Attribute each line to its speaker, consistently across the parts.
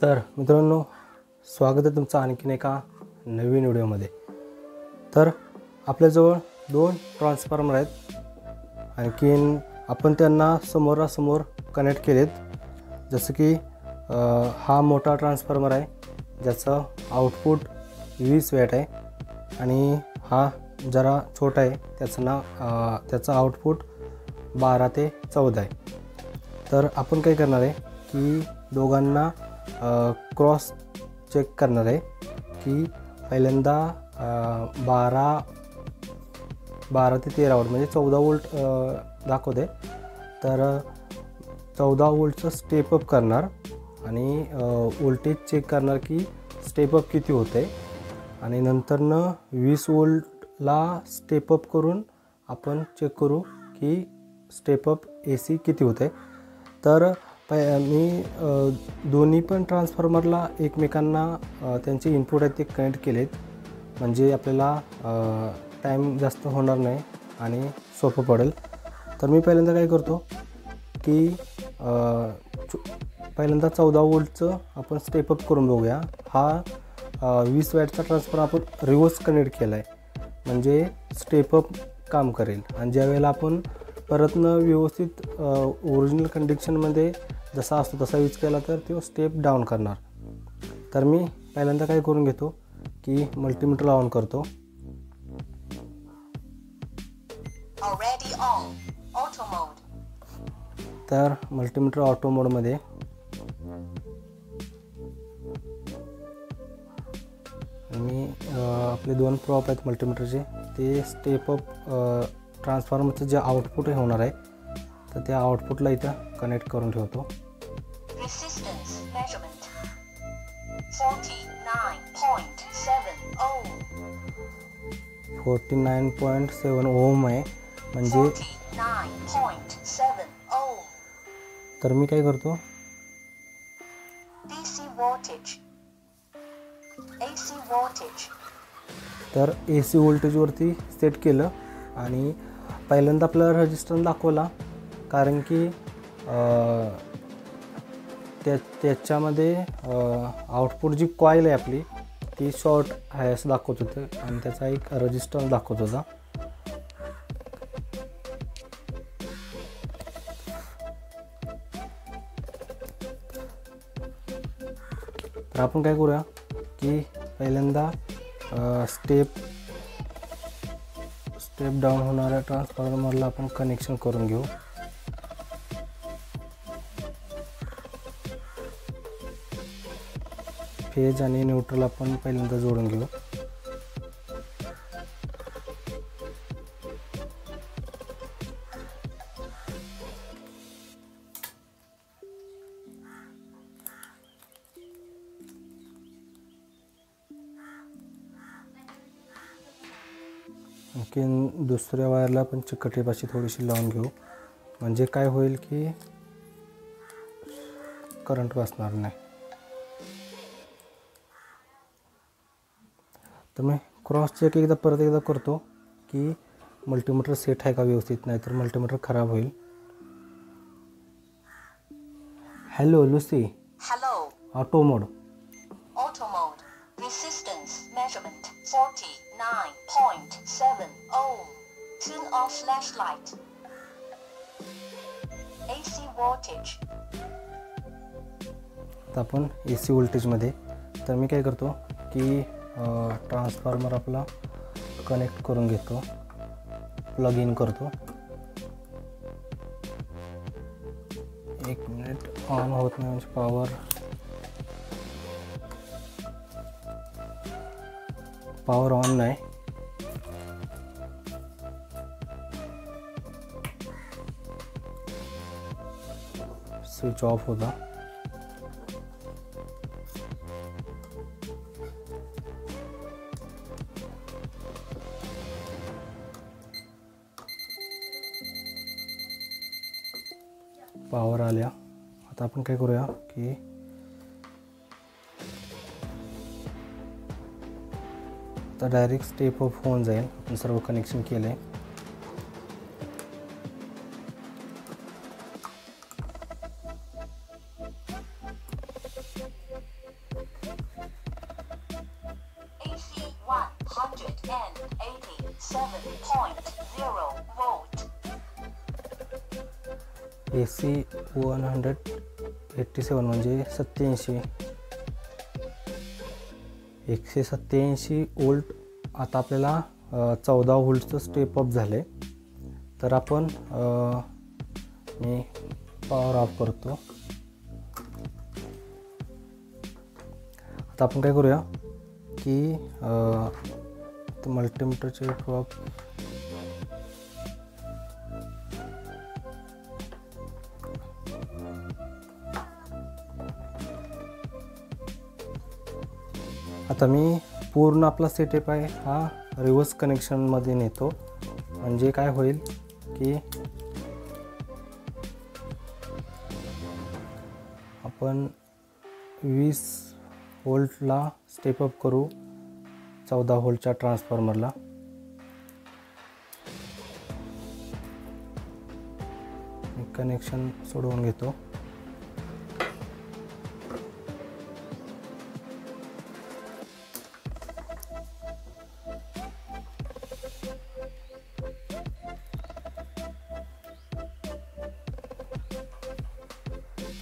Speaker 1: तर मित्रांनो, स्वागत आहे तुमचं आणखीन एका नवीन व्हिडिओमध्ये। तर आपल्याजवळ दोन ट्रान्सफॉर्मर आहेत, आणखीन आपण त्यांना समोरासमोर कनेक्ट केलेत। जसं की हा मोठा ट्रान्सफॉर्मर आहे ज्याचं आउटपुट 20 वॅट आहे, आणि हा जरा छोटा आहे त्याचं आउटपुट 12 ते 14 आहे। तर आपण काय करणार आहे की दोघांना क्रॉस चेक करणार आहे की पहिल्यांदा 12 ते 13 वोल्ट म्हणजे 14 वोल्ट दाखवते, तर 14 वोल्टचं स्टेप अप करणार आणि व्होल्टेज चेक करणार की स्टेप अप किती होते, आणि नंतरनं 20 वोल्टला स्टेप अप करून आपण चेक करू की स्टेप अप AC किती होते। तर मी दोन्ही पण ट्रान्सफॉर्मरला एकमेकांना त्यांचे इनपुट आहेत ते कनेक्ट केलेत, म्हणजे आपल्याला टाईम जास्त होणार नाही आणि सोपं पडेल। तर मी पहिल्यांदा काय करतो की पहिल्यांदा 14 वोल्टचं आपण स्टेप अप करून बघूया। हा 20 वॅटचा ट्रान्सफॉर्मर आपण रिव्हर्स कनेक्ट केला आहे, म्हणजे स्टेप अप काम करेल, आणि ज्यावेळेला आपण परतनं व्यवस्थित ओरिजिनल कंडिशनमध्ये जसा असतो तसा यूज केला तर तो स्टेप डाऊन करणार। तर मी पहिल्यांदा काय करून घेतो की मल्टीमीटर ऑन करतो। तर मल्टीमीटर ऑटो मोडमध्ये मी आपले दोन प्रॉप आहेत मल्टीमीटरचे, ते स्टेप अप ट्रान्सफॉर्मरचं जे आउटपुट होणार आहे तर त्या आउटपुटला इथं कनेक्ट करून ठेवतो।
Speaker 2: Resistance measurement
Speaker 1: 49.7 ओम आहे, म्हणजे
Speaker 2: 49.7 ohm.
Speaker 1: तर मी काय करतो
Speaker 2: DC voltage, AC voltage,
Speaker 1: तर AC व्होल्टेजवरती सेट केलं, आणि पहिल्यांदा आपल्याला रेजिस्टन्स दाखवला, कारण की त्याच्यामध्ये आउटपुट जी कॉईल आहे आपली ती शॉर्ट आहे असं दाखवत होतं, आणि त्याचा एक रेजिस्टन्स दाखवत होता। तर आपण काय करूया की पहिल्यांदा स्टेप डाऊन होणाऱ्या ट्रान्सफॉर्मरला आपण कनेक्शन करून घेऊ। फेज आणि न्यूट्रल आपण पहिल्यांदा जोडून घेऊ। आणखीन दुसऱ्या वायरला पण चिकटटेपाशी थोडीशी लावून घेऊ, म्हणजे काय होईल की करंट वाचणार नाही। तर मी क्रॉस चेक परत एकदा करतो की मल्टीमीटर सेट आहे का व्यवस्थित, नाही तर मल्टीमीटर खराब होईल। हॅलो लुसी,
Speaker 2: hello,
Speaker 1: ऑटो मोड,
Speaker 2: auto mode, resistance measurement 49.7 ohm, turn off flashlight, AC voltage,
Speaker 1: आता आपण AC व्होल्टेजमध्ये। तर मी काय करतो की ट्रान्सफॉर्मर आपला कनेक्ट करून घेतो, प्लग इन करतो। 1 मिनिट, ऑन होत नाही म्हणजे पॉवर ऑन नाही। स्विच ऑफ होता। पॉवर आल्या। आता आपण काय करूया की आता डायरेक्ट स्टेप अप होऊन जाईल, आपण सर्व कनेक्शन केले।
Speaker 2: 87.0 volt.
Speaker 1: AC 187 म्हणजे 87, 187 वोल्ट. आता आपल्याला 14 व्होल्टचं स्टेप अप झाले. तर आपण मी पॉवर ऑफ करतो. आता आपण काय करूया की मल्टीमीटरचे ड्रॉप आता मी पूर्ण आपला सेटअप आहे हा रिव्हर्स कनेक्शनमध्ये नेतो. म्हणजे काय होईल की आपण 20 व्होल्टला स्टेप अप करू 14 व्होल्टच्या ट्रान्सफॉर्मरला. कनेक्शन सोडवून घेतो.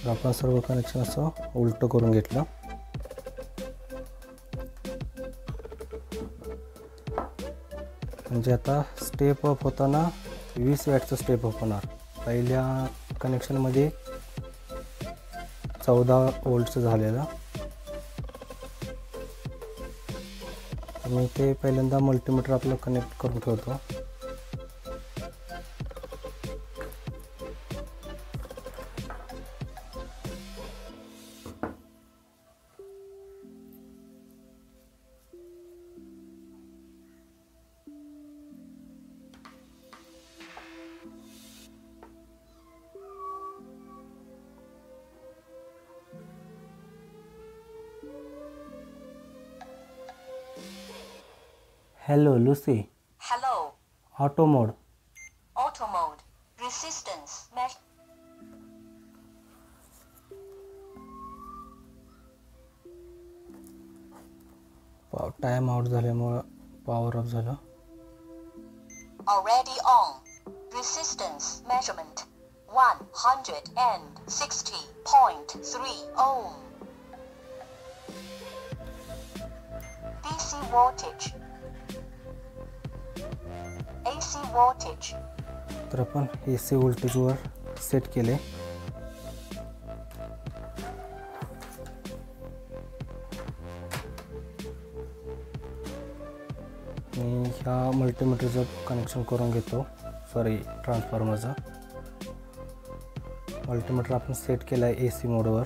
Speaker 1: तर आपण सर्व कनेक्शन असं उलटं करून घेतलं. म्हणजे आता स्टेप अप होताना 20 वॅटचं स्टेप अप होणार. पहिल्या कनेक्शनमध्ये 14 व्होल्टचं झालेलं. मी ते पहिल्यांदा मल्टीमीटर आपलं कनेक्ट करून ठेवतो. Hello Lucy.
Speaker 2: Hello.
Speaker 1: Auto mode.
Speaker 2: Auto mode. Resistance measure.
Speaker 1: Time out झाल्यामुळं पॉवर ऑफ झालं.
Speaker 2: Already on. Resistance measurement 160.3 ohm. DC voltage. AC voltage.
Speaker 1: तर आपण AC व्होल्टेजवर सेट केले. मी ह्या मल्टीमीटरचं कनेक्शन करून घेतो. ट्रान्सफॉर्मरचं मल्टीमीटर आपण सेट केलं आहे AC मोडवर.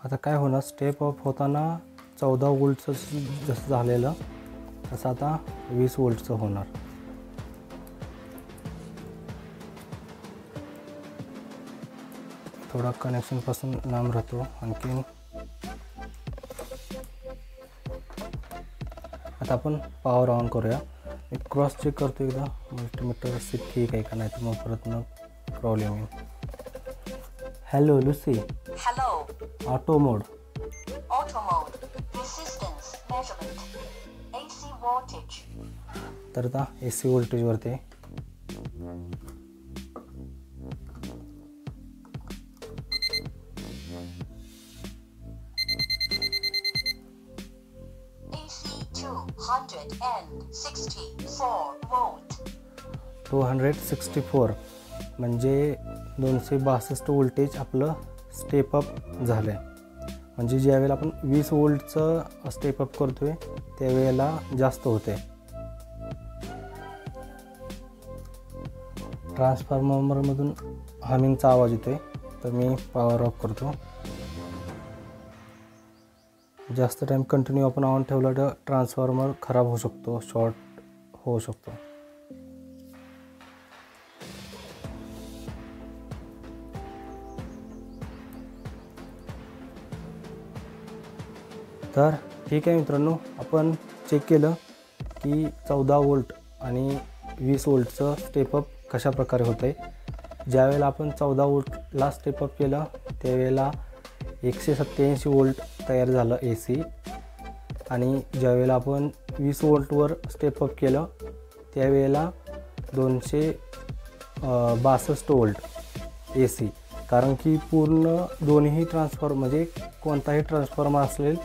Speaker 1: आता काय होणार, स्टेप अप होताना 14 व्होल्टचं जसं झालेलं तसं आता 20 व्होल्टचं होणार. थोडा कनेक्शनपासून लांब राहतो आणखीन. आता आपण पॉवर ऑन करूया. मी क्रॉस चेक करतो एकदा मल्टीमीटर से ठीक आहे का, नाही तर मग परत प्रॉब्लेम येईल. Hello Lucy.
Speaker 2: Hello.
Speaker 1: ऑटो मोड.
Speaker 2: Auto mode. Resistance measurement. AC voltage.
Speaker 1: तर आता AC व्होल्टेजवरती
Speaker 2: AC 264 volt.
Speaker 1: 264 म्हणजे 262 व्होल्टेज आपलं स्टेप अप झालं आहे. म्हणजे ज्यावेळेला आपण 20 व्होल्टचं स्टेप अप करतोय त्यावेळेला जास्त होते. ट्रान्सफॉर्मरमधून हमिंगचा आवाज येतोय, तर मी पॉवर ऑफ करतो. जास्त टाईम कंटिन्यू आपण ऑन ठेवलं तर ट्रान्सफॉर्मर खराब होऊ शकतो, शॉर्ट होऊ शकतो. तर ठीक आहे मित्रांनो, आपण चेक केलं की 14 वोल्ट आणि 20 वोल्टचं स्टेपअप कशा प्रकारे होतं आहे. ज्यावेळेला आपण 14 वोल्टला स्टेपअप केलं त्यावेळेला 187 वोल्ट तयार झालं AC, आणि ज्यावेळेला आपण 20 वोल्टवर स्टेपअप केलं त्यावेळेला 262 वोल्ट AC. कारण की पूर्ण दोन्ही ट्रान्सफॉर्मर म्हणजे कोणताही ट्रान्सफॉर्मर असेल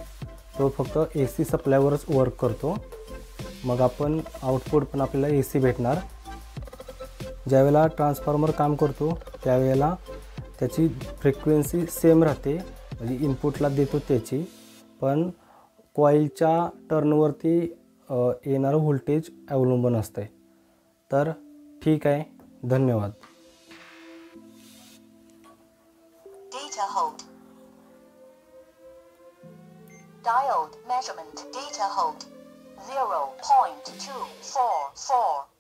Speaker 1: तो फक्त AC सप्लायवरच वर्क करतो. मग आपण आउटपुट पण आपल्याला AC भेटणार. ज्यावेळेला ट्रान्सफॉर्मर काम करतो त्यावेळेला त्याची फ्रिक्वेन्सी सेम राहते, म्हणजे इनपुटला देतो त्याची, पण कॉईलच्या टर्नवरती येणारं व्होल्टेज अवलंबून असते. तर ठीक आहे, धन्यवाद.
Speaker 2: Data hold. Diode measurement. Data hold 0.244.